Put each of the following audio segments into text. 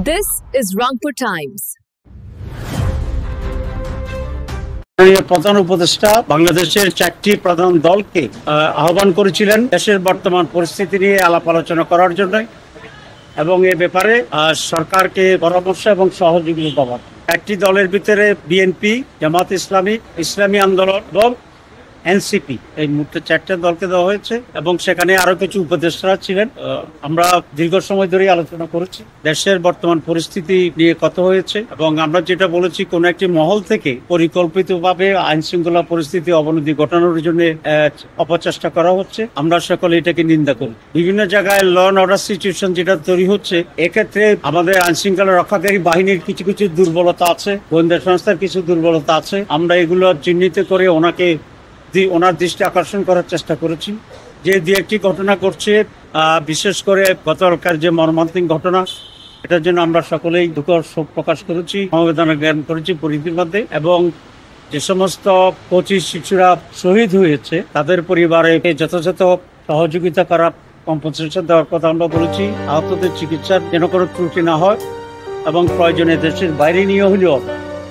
This is Rangpur Times. প্রধান উপদেষ্টা বাংলাদেশের 4টি প্রধান দলকে আহ্বান করেছিলেন দেশের বর্তমান পরিস্থিতি নিয়ে আলাপ আলোচনা করার জন্য এবং এ ব্যাপারে সরকারকে পরামর্শ এবং সহযোগিতা দেওয়ার। একটি দলের ভিতরে বিএনপি, জামাত ইসলামী, ইসলামী আন্দোলন এবং এনসিপি, এই মুহূর্তে 4টা দলকে দেওয়া হয়েছে এবং সেখানে আরো কিছু উপদেষ্টারা ছিলেন। আমরা দীর্ঘ সময় ধরেই আলোচনা করেছি, দেশের বর্তমান পরিস্থিতি নিয়ে কথা হয়েছে এবং আমরা যেটা বলেছি, কোন একটি মহল থেকে পরিকল্পিতভাবে আইন শৃঙ্খলা পরিস্থিতি অবনতি ঘটানোর জন্য অপচেষ্টা করা হচ্ছে। আমরা সকলে এটাকে নিন্দা করি। বিভিন্ন জায়গায় ল অ্যান্ড অর্ডার সিচুয়েশন যেটা তৈরি হচ্ছে, এক্ষেত্রে আমাদের আইন শৃঙ্খলা রক্ষাকারী বাহিনীর কিছু কিছু দুর্বলতা আছে, গোয়েন্দা সংস্থার কিছু দুর্বলতা আছে। আমরা এগুলো চিহ্নিত করে ওনার দৃষ্টি আকর্ষণ করার চেষ্টা করেছি। যে দু একটি ঘটনা ঘটছে, বিশেষ করে গতকালকার যে মর্মান্তিক ঘটনা, এটার জন্য আমরা সকলেই দুঃখ শোক প্রকাশ করেছি, সমবেদনা জ্ঞান করেছি পরিধির মধ্যে। এবং যে সমস্ত 25 শিশুরা শহীদ হয়েছে তাদের পরিবারে যথাযথ সহযোগিতা করা, কম্পেনসেশন দেওয়ার কথা আমরা বলেছি। আহতদের চিকিৎসার যেন কোনো ত্রুটি না হয় এবং প্রয়োজনে দেশের বাইরে নিয়ে হলেও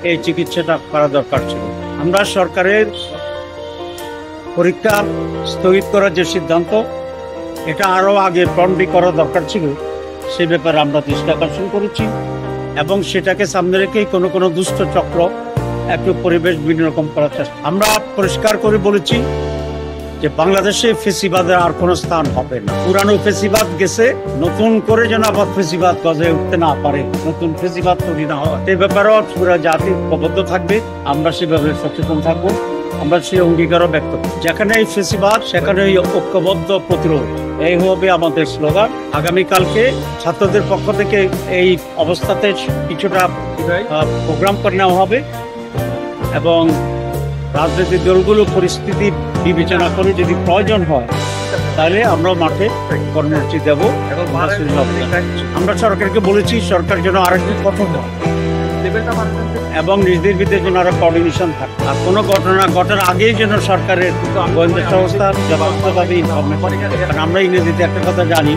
এই চিকিৎসাটা করা দরকার ছিল। আমরা সরকারের পরীক্ষা স্থগিত করার যে সিদ্ধান্ত, এটা আরো আগে প্রণডি করা দরকার ছিল, সে ব্যাপারে আমরা দৃষ্টি আকর্ষণ করেছি এবং সেটাকে সামনে রেখেই কোনো দুষ্ট চক্র একটু পরিবেশ বিভিন্ন রকম করার চেষ্টা। আমরা পরিষ্কার করে বলেছি যে বাংলাদেশে ফেসিবাদের আর কোনো স্থান হবে না। পুরানো ফেসিবাদ গেছে, নতুন করে যেন আবার ফেসিবাদ গজে উঠতে না পারে, নতুন ফেসিবাদ তৈরি না হয়, এই ব্যাপারেও পুরা জাতি ঐক্যবদ্ধ থাকবে। আমরা সেভাবে সচেতন থাকবো, আমরা সেই অঙ্গীকারও ব্যক্ত করি। যেখানে এই ফেসিবাদ সেখানে ঐক্যবদ্ধ প্রতিরোধ, এই হবে আমাদের স্লোগান। আগামীকালকে ছাত্রদের পক্ষ থেকে এই অবস্থাতে কিছুটা প্রোগ্রাম করে নেওয়া হবে এবং রাজনৈতিক দলগুলো পরিস্থিতি বিবেচনা করে যদি প্রয়োজন হয় তাহলে আমরা মাঠে কর্মসূচি দেব। আমরা সরকারকে বলেছি, সরকার যেন আরেকটু কঠোর হয় এবং নিজেদের ভিতরে যেন আরো কোঅর্ডিনেশন থাকে। আর কোনো ঘটনা ঘটার আগেই যেন সরকারের গোয়েন্দা সংস্থার যথাযথভাবে ইনফরমেশন। কারণ আমরা ইংরেজিতে একটা কথা জানি,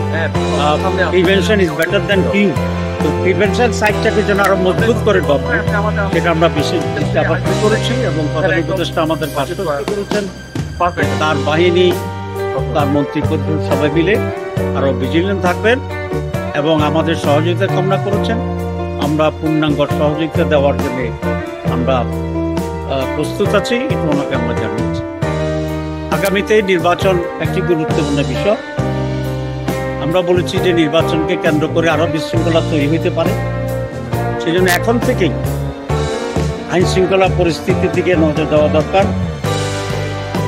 প্রিভেনশন ইজ বেটার দ্যান কিউর। তো প্রিভেনশন সাইডটাকে যেন আরো মজবুত করে গভর্নমেন্ট, সেটা আমরা বিশেষ আকর্ষণ করেছি এবং প্রধান উপদেষ্টা আমাদের পাশে করেছেন। তার বাহিনী, তার মন্ত্রীপরিষদ সবাই মিলে আরো ভিজিলেন্ট থাকবেন এবং আমাদের সহযোগিতা কামনা করেছেন। আমরা পূর্ণাঙ্গ সহযোগিতা দেওয়ার জন্য আমরা প্রস্তুত আছি, এটা ওনাকে আমরা জানিয়েছি। আগামীতে নির্বাচন একটি গুরুত্বপূর্ণ বিষয়। আমরা বলেছি যে নির্বাচনকে কেন্দ্র করে আরো বিশৃঙ্খলা তৈরি হতে পারে, সেজন্য এখন থেকেই আইন শৃঙ্খলা পরিস্থিতির দিকে নজর দেওয়া দরকার।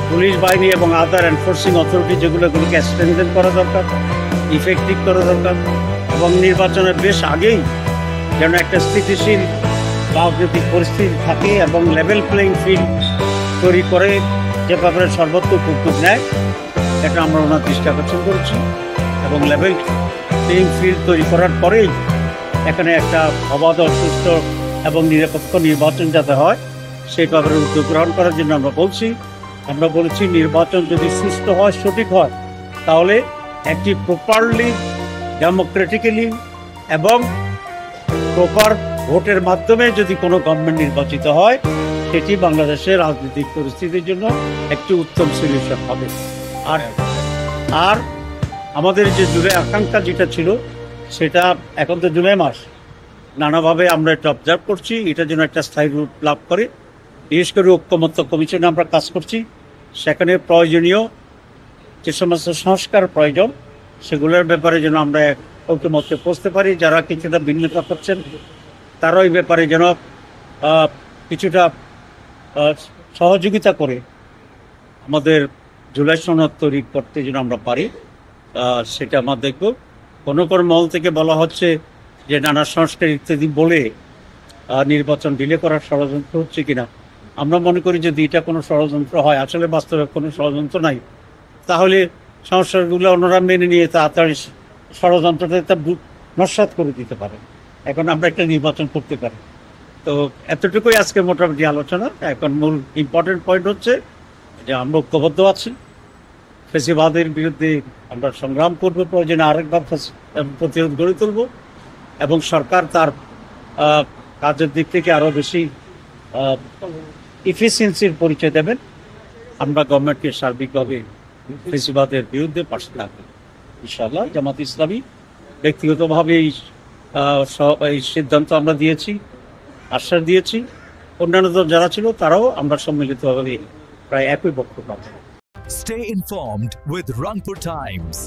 পুলিশ বাহিনী এবং আদার এনফোর্সিং অথরিটি যেগুলোকে স্ট্রেনথেন করা দরকার, ইফেক্টিভ করা দরকার এবং নির্বাচনের বেশ আগেই যেন একটা স্থিতিশীল রাজনৈতিক পরিস্থিতি থাকে এবং লেভেল প্লেইং ফিল্ড তৈরি করে যে ব্যাপারে সর্বোত্তম উদ্যোগ নেয়, এটা আমরা ওনার দৃষ্টি আকর্ষণ করেছি। এবং লেভেল প্লেইং ফিল্ড তৈরি করার পরেই এখানে একটা অবাধ, সুস্থ এবং নিরপেক্ষ নির্বাচন যাতে হয়, সেই ব্যাপারে উদ্যোগ গ্রহণ করার জন্য আমরা বলছি। আমরা বলেছি নির্বাচন যদি সুস্থ হয়, সঠিক হয়, তাহলে একটি প্রপারলি ডেমোক্রেটিক্যালি এবং প্রপার ভোটের মাধ্যমে যদি কোনো গভর্নমেন্ট নির্বাচিত হয়, সেটি বাংলাদেশের রাজনৈতিক পরিস্থিতির জন্য একটি উত্তম সলিউশন হবে। আর আমাদের যে জুলাই আকাঙ্ক্ষা যেটা ছিল, সেটা এখন তো জুলাই মাস, নানাভাবে আমরা এটা অবজার্ভ করছি, এটা যেন একটা স্থায়ী রূপ লাভ করে। বিশেষ করে ঐক্যমত্য কমিশনে আমরা কাজ করছি, সেখানে প্রয়োজনীয় যে সমস্ত সংস্কার প্রয়োজন, সেগুলোর ব্যাপারে যেন আমরা ঐক্যমত্যে পৌঁছতে পারি। যারা কিছুটা ভিন্নতা করছেন তারা ওই ব্যাপারে যেন কিছুটা সহযোগিতা করে আমাদের জুলাই সনদ তৈরি করতে যেন আমরা পারি, সেটা আমরা দেখব। কোনো মহল থেকে বলা হচ্ছে যে নানা সংস্কার ইত্যাদি বলে নির্বাচন ডিলে করার ষড়যন্ত্র হচ্ছে কিনা। আমরা মনে করি যদি এটা কোনো ষড়যন্ত্র হয়, আসলে বাস্তবে কোনো ষড়যন্ত্র নাই, তাহলে সংস্কারগুলো ওনারা মেনে নিয়ে তাড়াতাড়ি ষড়যন্ত্রটা নস্যাৎ করে দিতে পারে। এখন আমরা একটা নির্বাচন করতে পারি। তো এতটুকুই আজকে মোটামুটি আলোচনা। এখন মূল ইম্পর্টেন্ট পয়েন্ট হচ্ছে যে আমরা ঐক্যবদ্ধ আছি, ফেসিবাদের বিরুদ্ধে আমরা সংগ্রাম করবো, প্রয়োজনে আরেকবার প্রতিরোধ গড়ে তুলব এবং সরকার তার কাজের দিক থেকে আরো বেশি ইফিসিয়েন্সির পরিচয় দেবেন। আমরা গভর্নমেন্টকে সার্বিকভাবে ফেসিবাদের বিরুদ্ধে পাশে থাকবো ইনশাআল্লাহ। জামাত ইসলামী ব্যক্তিগতভাবে এই সিদ্ধান্ত আমরা দিয়েছি, আশ্বাস দিয়েছি। অন্যান্য দল যারা ছিল তারাও আমরা সম্মিলিতভাবে প্রায় একই বক্তব্য। Stay informed with Rangpur Times.